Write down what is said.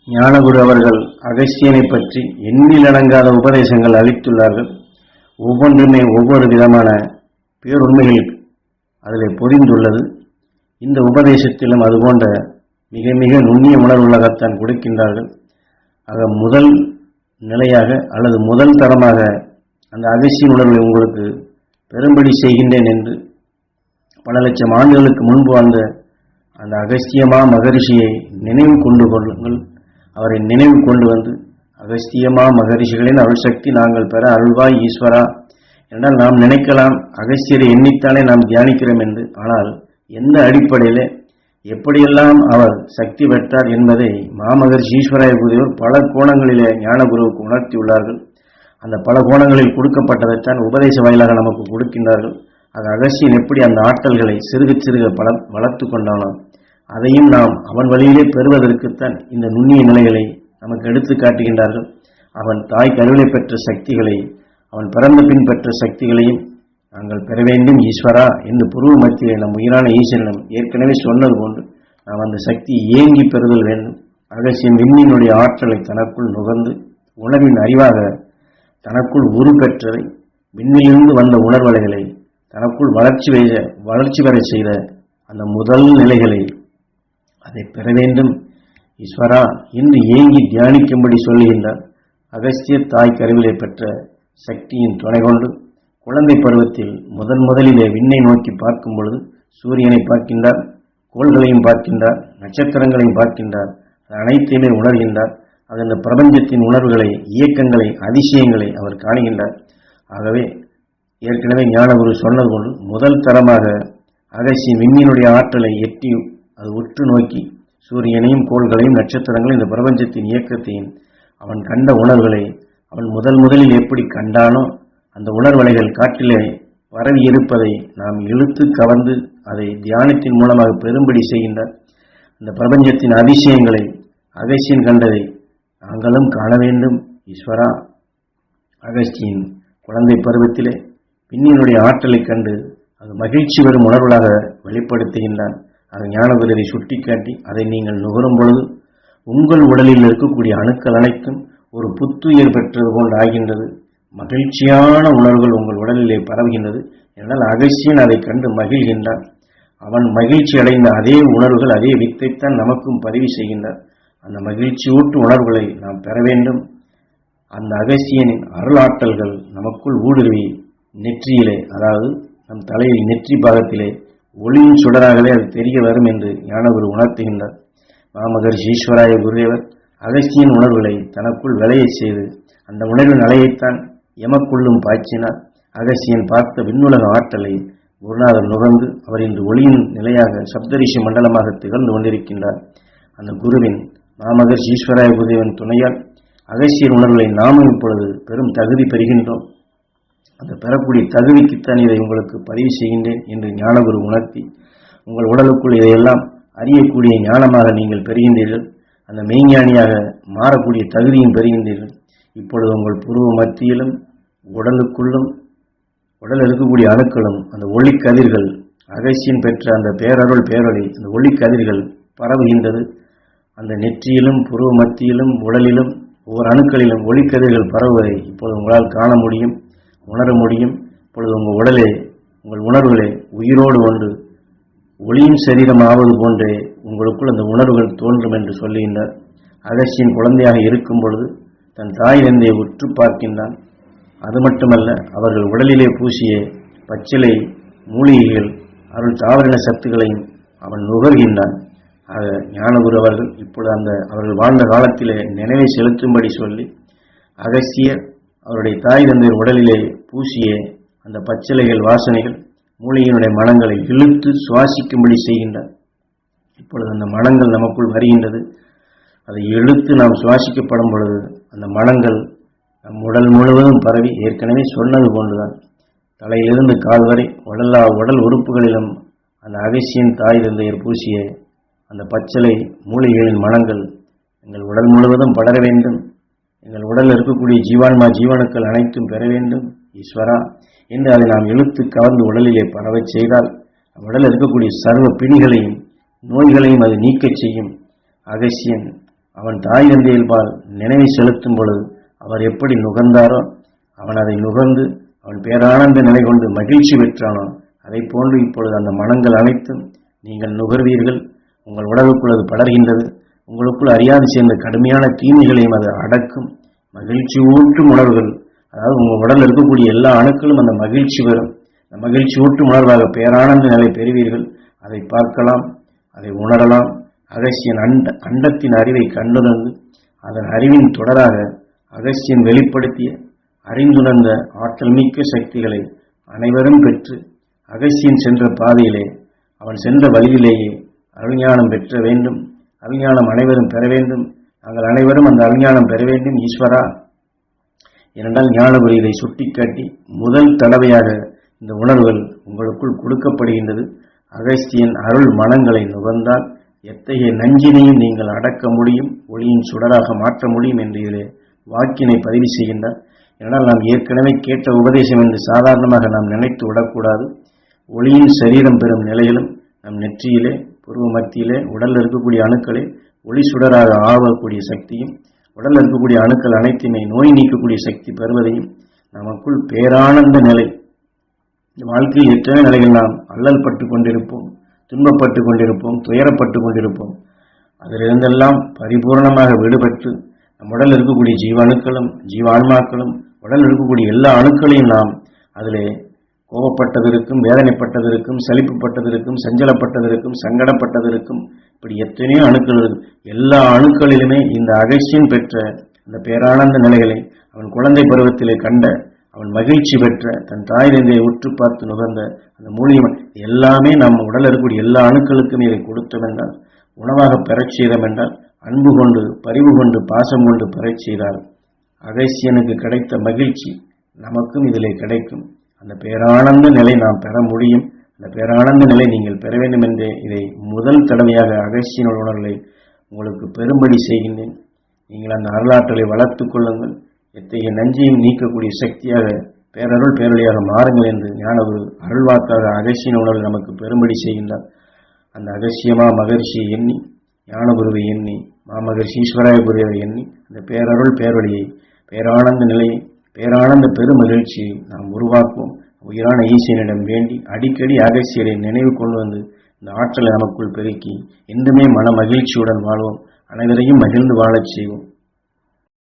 ஞானகுரு அவர்கள் அகஸ்தியனை பற்றி எண்ணிலடங்காத உபதேசங்கள் அளித்துள்ளார்கள். ஒவ்வொன்றுமே ஒவ்வொரு விதமான பேருண்மைகள் அதில் பொதிந்துள்ளது. இந்த உபதேசத்திலும் அதுபோன்ற மிக மிக நுண்ணிய உணர்வுலகத்தான் கொடுக்கின்றார்கள். ஆக முதல் நிலையாக அல்லது முதல் தரமாக அந்த அகஸ்தியன் உணர்வை உங்களுக்கு பெரும்படி செய்கின்றேன் என்று பல லட்சம் ஆண்டுகளுக்கு முன்பு வந்த அந்த அகஸ்தியமா மகரிஷியை நினைவு கொண்டு கொள்ளுங்கள். அவரை நினைவு கொண்டு வந்து அகஸ்தியமா மகரிஷிகளின் அருள் சக்தி நாங்கள் பெற அருள்வாய் ஈஸ்வரா என்றால் நாம் நினைக்கலாம் அகஸ்தியரை எண்ணித்தானே நாம் தியானிக்கிறோம் என்று. ஆனால் எந்த அடிப்படையில் எப்படியெல்லாம் அவர் சக்தி பெற்றார் என்பதை மாமகரிஷி ஈஸ்வராய குருவர் பல கோணங்களிலே ஞானகுருவுக்கு உணர்த்தியுள்ளார்கள். அந்த பல கோணங்களில் கொடுக்கப்பட்டதைத்தான் உபதேச வாயிலாக நமக்கு கொடுக்கின்றார்கள். அது அகஸ்தியன் எப்படி அந்த ஆற்றல்களை சிறுக சிறுக வளர்த்து கொண்டானோ அதையும் நாம் அவன் வழியிலே பெறுவதற்குத்தான் இந்த நுண்ணிய நிலைகளை நமக்கு எடுத்து காட்டுகின்றார்கள். அவன் தாய் கருவிலை பெற்ற சக்திகளை அவன் பிறந்த பின் பெற்ற சக்திகளையும் நாங்கள் பெற வேண்டும் ஈஸ்வரா என்று புருவ மத்தியிலே நம் உயிரான ஈஸ்வரனம் ஏற்கனவே சொன்னது போன்று நாம் அந்த சக்தி ஏங்கி பெறுதல் வேண்டும். அகஸ்தியன் விண்ணினுடைய ஆற்றலை தனக்குள் நுகர்ந்து உணர்வின் அறிவாக தனக்குள் உரு பெற்றதை விண்ணிலிருந்து வந்த உணர்வலைகளை தனக்குள் வளர்ச்சி பெற செய்த அந்த முதல் நிலைகளை அதை பெற வேண்டும் ஈஸ்வரா என்று ஏங்கி தியானிக்கும்படி சொல்லுகின்றார். அகஸ்திய தாய் கருவிலை பெற்ற சக்தியின் துணை கொண்டு குழந்தை பருவத்தில் முதலிலே விண்ணை நோக்கி பார்க்கும் பொழுது சூரியனை பார்க்கின்றார், கோள்களையும் பார்க்கின்றார், நட்சத்திரங்களையும் பார்க்கின்றார், அனைத்தையுமே உணர்கின்றார். அது அந்த பிரபஞ்சத்தின் உணர்வுகளை, இயக்கங்களை, அதிசயங்களை அவர் காணுகின்றார். ஆகவே ஏற்கனவே ஞானகுரு சொன்னது போன்று முதல் தரமாக அகஸ்தியன் விண்ணினுடைய ஆற்றலை எட்டி அது உற்று நோக்கி சூரியனையும் கோள்களையும் நட்சத்திரங்களையும் இந்த பிரபஞ்சத்தின் இயக்கத்தையும் அவன் கண்ட உணர்வுகளை அவன் முதலில் எப்படி கண்டானோ அந்த உணர்வலைகள் காற்றிலே பரவி இருப்பதை நாம் இழுத்து கவர்ந்து அதை தியானத்தின் மூலமாக பெரும்படி செய்கின்றார். அந்த பிரபஞ்சத்தின் அதிசயங்களை அகஸ்தியன் கண்டதை நாங்களும் காண வேண்டும் ஈஸ்வரா. அகஸ்தியன் குழந்தை பருவத்திலே விண்ணினுடைய ஆற்றலை கண்டு அது மகிழ்ச்சி வரும் உணர்வுகளாக வெளிப்படுத்துகின்றான். அது ஞானகுருவை சுட்டிக்காட்டி அதை நீங்கள் நுகரும் பொழுது உங்கள் உடலில் இருக்கக்கூடிய அணுக்கள் அனைத்தும் ஒரு புத்துயிர் பெற்றது போன்று ஆகின்றது. மகிழ்ச்சியான உணர்வுகள் உங்கள் உடலிலே பரவுகின்றது. என்றால் அகஸ்தியன் அதை கண்டு மகிழ்கின்றான். அவன் மகிழ்ச்சி அடைந்த அதே உணர்வுகள் அதே வித்தைத்தான் நமக்கும் பதிவு செய்கின்றார். அந்த மகிழ்ச்சியூட்டு உணர்வுகளை நாம் பெற வேண்டும். அந்த அகஸ்தியனின் அருளாற்றல்கள் நமக்குள் ஊடுருவி நெற்றியிலே, அதாவது நம் தலையில் நெற்றி பாகத்திலே ஒளியின் சுடராகவே அது தெரிய வரும் என்று ஞானகுரு உணர்த்துகின்றார். மாமகரிஷி ஈஸ்வராய குருதேவர் அகஸ்தியன் உணர்வுகளை தனக்குள் விளைய செய்து அந்த உணர்வின் அலையைத்தான் எமக்குள்ளும் பாய்ச்சினார். அகஸ்தியன் பார்த்த விண்ணுலக ஆற்றலை குருநாதர் நுகர்ந்து அவர் இன்று ஒளியின் நிலையாக சப்தரிஷி மண்டலமாக திகழ்ந்து கொண்டிருக்கின்றார். அந்த குருவின் மாமகரிஷி ஈஸ்வராய குருதேவன் துணையால் அகஸ்தியன் உணர்வுகளை நாமும் இப்பொழுது பெரும் தகுதி பெறுகின்றோம். அந்த பெறக்கூடிய தகுதிக்குத்தான் இதை உங்களுக்கு பதிவு செய்கின்றேன் என்று ஞானகுரு உணர்த்தி உங்கள் உடலுக்குள் இதையெல்லாம் அறியக்கூடிய ஞானமாக நீங்கள் பெறுகின்றீர்கள். அந்த மெய்ஞானியாக மாறக்கூடிய தகுதியும் பெறுகின்றீர்கள். இப்பொழுது உங்கள் புருவ மத்தியிலும் உடலுக்குள்ளும் உடல் இருக்கக்கூடிய அணுக்களும் அந்த ஒளிக்கதிர்கள் அகஸ்தியன் பெற்ற அந்த பேரருள் பேரொளி அந்த ஒளிக்கதிர்கள் பரவுகின்றது. அந்த நெற்றியிலும் புருவ மத்தியிலும் உடலிலும் ஒவ்வொரு அணுக்களிலும் ஒளிக்கதிர்கள் பரவுவதை இப்பொழுது உங்களால் காண முடியும், உணர முடியும். இப்பொழுது உங்கள் உணர்வுகளே உயிரோடு ஒன்று ஒளியின் சரீரம் ஆவது போன்றே உங்களுக்குள் அந்த உணர்வுகள் தோன்றும் என்று சொல்லுகின்றார். அகஸ்தியன் குழந்தையாக இருக்கும் பொழுது தன் தாய் தந்தையை உற்று பார்க்கின்றான். அது மட்டுமல்ல, அவர்கள் உடலிலே பூசிய பச்சிலை மூலிகைகள் அருள் தாவரின சத்துக்களையும் அவன் நுகர்கின்றான். ஆக ஞானகுரு அவர்கள் இப்பொழுது அவர்கள் வாழ்ந்த காலத்திலே நினைவை செலுத்தும்படி சொல்லி அகஸ்தியர் அவருடைய தாய் தந்தையர் உடலிலே பூசிய அந்த பச்சிலைகள் வாசனைகள் மூலிகையினுடைய மனங்களை இழுத்து சுவாசிக்கும்படி செய்கின்றார். இப்பொழுது அந்த மனங்கள் நமக்குள் வருகின்றது. அதை இழுத்து நாம் சுவாசிக்கப்படும் பொழுது அந்த மனங்கள் நம் உடல் முழுவதும் பரவி ஏற்கனவே சொன்னது போன்றுதான் தலையிலிருந்து கால் வரை உடல் உறுப்புகளிலும் அந்த அகஸ்தியன் தாய் தந்தையர் பூசிய அந்த பச்சிலை மூலிகைகளின் மனங்கள் எங்கள் உடல் முழுவதும் படர வேண்டும். எங்கள் உடலில் இருக்கக்கூடிய ஜீவாணுக்கள் அனைத்தும் பெற வேண்டும் ஈஸ்வரா என்று அதை நாம் இழுத்து கவர்ந்து உடலிலே பரவச் செய்தால் உடலில் இருக்கக்கூடிய சர்வ பிணிகளையும் நோய்களையும் அது நீக்கச் செய்யும். அகஸ்தியன் அவன் தாய் தந்தையில்பால் நினைவை செலுத்தும் பொழுது அவர் எப்படி நுகர்ந்தாரோ, அவன் அதை நுகர்ந்து அவன் பேரானந்த நிலை கொண்டு மகிழ்ச்சி பெற்றானோ, அதை போன்று இப்பொழுது அந்த மனங்கள் அனைத்தும் நீங்கள் நுகர்வீர்கள். உங்கள் உடலுக்குள் அது படர்கின்றது. உங்களுக்குள் அறியாது சேர்ந்த கடுமையான தீமைகளையும் அது அடக்கும். மகிழ்ச்சி ஊட்டும் உணர்வுகள், அதாவது உங்கள் உடலில் இருக்கக்கூடிய எல்லா அணுக்களும் அந்த மகிழ்ச்சி பெறும். அந்த மகிழ்ச்சி ஊட்டும் உணர்வாக பேரானந்த நிலை பெறுவீர்கள். அதை பார்க்கலாம், அதை உணரலாம். அகஸ்தியன் அண்டத்தின் அறிவை கண்டுணர்ந்து அதன் அறிவின் தொடராக அகஸ்தியன் வெளிப்படுத்திய அறிந்துணர்ந்த ஆற்றல் மிக்க சக்திகளை அனைவரும் பெற்று அகஸ்தியன் சென்ற பாதையிலே, அவன் சென்ற வழியிலேயே அருஞானம் பெற்ற வேண்டும். அருஞானம் அனைவரும் பெற வேண்டும். நாங்கள் அனைவரும் அந்த அருஞானம் பெற வேண்டும் ஈஸ்வரா. ஏனென்றால் ஞானகுரு இதை சுட்டிக்காட்டி முதல் தடவையாக இந்த உணர்வுகள் உங்களுக்குள் கொடுக்கப்படுகின்றது. அகஸ்தியன் அருள் மனங்களை நுகர்ந்தால் எத்தகைய நஞ்சினையும் நீங்கள் அடக்க முடியும், ஒளியின் சுடராக மாற்ற முடியும் என்று இதிலே வாக்கினை பதிவு செய்கின்றார். ஏனால் நாம் ஏற்கனவே கேட்ட உபதேசம் என்று சாதாரணமாக நாம் நினைத்து விடக்கூடாது. ஒளியின் சரீரம் பெறும் நிலையிலும் நம் நெற்றியிலே, புருவ மத்தியிலே உடலில் இருக்கக்கூடிய அணுக்களை ஒளி சுடராக ஆகக்கூடிய சக்தியும், உடலில் இருக்கக்கூடிய அணுக்கள் அனைத்துமே நோய் நீக்கக்கூடிய சக்தி பெறுவதையும், நமக்குள் பேரானந்த நிலை, வாழ்க்கையில் எத்தனை நிலைகள் நாம் அல்லல் பட்டு கொண்டிருப்போம், துன்பப்பட்டு கொண்டிருப்போம், துயரப்பட்டு கொண்டிருப்போம். அதிலிருந்தெல்லாம் பரிபூர்ணமாக விடுபட்டு நம் உடலில் இருக்கக்கூடிய ஜீவ அணுக்களும் ஜீவ ஆன்மாக்களும் உடலில் இருக்கக்கூடிய எல்லா அணுக்களையும் நாம் அதிலே கோபப்பட்டதற்கும், வேதனைப்பட்டதற்கும், சலிப்புப்பட்டதற்கும், சஞ்சலப்பட்டதற்கும், சங்கடப்பட்டதற்கும், இப்படி எத்தனையோ அணுக்கள், எல்லா அணுக்களிலுமே இந்த அகஸ்தியன் பெற்ற அந்த பேரானந்த நிலைகளை அவன் குழந்தை பருவத்திலே கண்ட, அவன் மகிழ்ச்சி பெற்ற, தன் தாய் தந்தையை உற்று பார்த்து நுகர்ந்த அந்த மூலிகை எல்லாமே நம்ம உடலில் இருக்கக்கூடிய எல்லா அணுக்களுக்கும் இதை கொடுத்தோம் என்றால், உணவாக பெறச் செய்தோம் என்றால், அன்பு கொண்டு, பரிவு கொண்டு, பாசம் கொண்டு பெறச் செய்தால் அகஸ்தியனுக்கு கிடைத்த மகிழ்ச்சி நமக்கும் இதிலே கிடைக்கும். அந்த பேரானந்த நிலை நாம் பெற முடியும். அந்த பேரானந்த நிலை நீங்கள் பெற வேண்டும் என்றே இதை முதல் தடவையாக அகஸ்தியன் உணர்வுகளை உங்களுக்கு பெரும்படி செய்கின்றேன். நீங்கள் அந்த அருளாற்றலை வளர்த்துக் கொள்ளுங்கள். எத்தகைய நஞ்சையும் நீக்கக்கூடிய சக்தியாக பேரருள் பேரொழியாக மாறுங்கள் என்று ஞானகுரு அருள்வாக்காக அகஸ்தியன் உணர்வு நமக்கு பெரும்படி செய்கின்றார். அந்த அகஸ்தியமா மகர்ஷியை எண்ணி, ஞானகுருவை எண்ணி, மாமகர்ஷி ஈஸ்வராய குருவை எண்ணி, அந்த பேரருள் பேரொழியை, பேரானந்த நிலையை, பேரானந்த பெருமகிழ்ச்சியை நாம் உருவாக்குவோம். உயிரான ஈசனிடம் வேண்டி அடிக்கடி அகஸ்தியரை நினைவு கொண்டு வந்து இந்த ஆற்றலை நமக்குள் பெருக்கி என்றுமே மன மகிழ்ச்சியுடன் வாழ்வோம். அனைவரையும் மகிழ்ந்து வாழச் செய்வோம்.